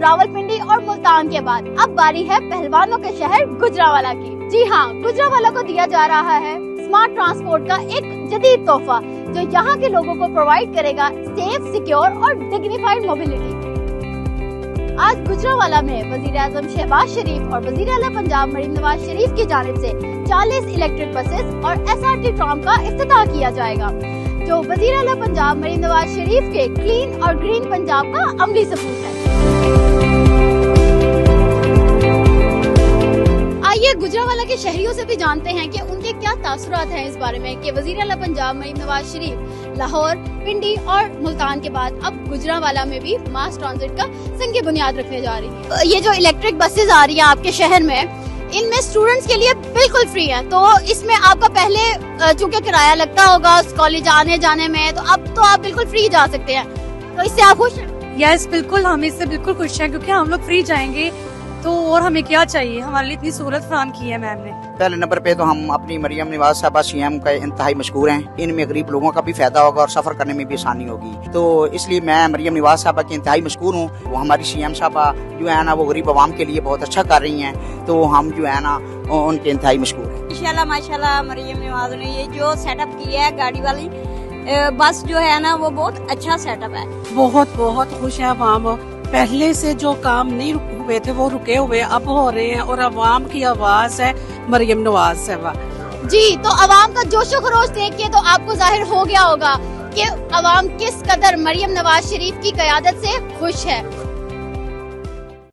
रावलपिंडी और मुल्तान के बाद अब बारी है पहलवानों के शहर गुजरांवाला की। जी हाँ, गुजरांवाला को दिया जा रहा है स्मार्ट ट्रांसपोर्ट का एक जदीद तोहफा जो यहाँ के लोगों को प्रोवाइड करेगा सेफ, सिक्योर और डिग्निफाइड मोबिलिटी। आज गुजरांवाला में वज़ीर-ए-आज़म शहबाज शरीफ और वज़ीर आला पंजाब मरीम नवाज शरीफ की जानिब से 40 इलेक्ट्रिक बसेस और SRT ट्राम का इफ्तिताह किया जाएगा, जो वज़ीर आला पंजाब मरीम नवाज शरीफ के क्लीन और ग्रीन पंजाब का अमली सबूत है। आइए गुजरांवाला के शहरियों से भी जानते हैं कि उनके क्या तासुरात हैं इस बारे में कि वज़ीर आला पंजाब मरीम नवाज शरीफ लाहौर, पिंडी और मुल्तान के बाद अब गुजरांवाला में भी मास ट्रांजिट का संग बुनियाद रखने जा रही है। ये जो इलेक्ट्रिक बसेस आ रही हैं आपके शहर में, इनमें स्टूडेंट्स के लिए बिल्कुल फ्री है, तो इसमें आपका पहले चूंकि किराया लगता होगा कॉलेज आने जाने में, तो अब तो आप बिल्कुल फ्री जा सकते हैं, तो इससे आप खुश हैं? यस, बिल्कुल, हम इससे बिल्कुल खुश हैं क्योंकि हम लोग फ्री जाएंगे तो और हमें क्या चाहिए, हमारे लिए इतनी सहूलत फराहम की है मैम ने। पहले नंबर पे तो हम अपनी मरियम नवाज साहबा CM का इंतहाई मशकूर हैं। इनमें गरीब लोगों का भी फायदा होगा और सफर करने में भी आसानी होगी, तो इसलिए मैं मरियम नवाज साहबा की इंतहाई मशकूर हूँ। वो हमारी CM साहबा जो है ना वो गरीब आवाम के लिए बहुत अच्छा कर रही हैं, तो हम जो है ना उनके इंतहाई मशकूर हैं। इंशाल्लाह माशाल्लाह मरियम नवाज ने ये जो सेटअप किया है गाड़ी वाली बस जो है ना वो बहुत अच्छा सेटअप है। बहुत बहुत खुश है अवाम, पहले से जो काम नहीं हुए थे वो रुके हुए अब हो रहे हैं और अवाम की आवाज है मरियम नवाज साहबा जी। तो अवाम का जोशो खरोश देख के तो आपको जाहिर हो गया होगा कि अवाम किस कदर मरियम नवाज शरीफ की क़यादत से खुश है।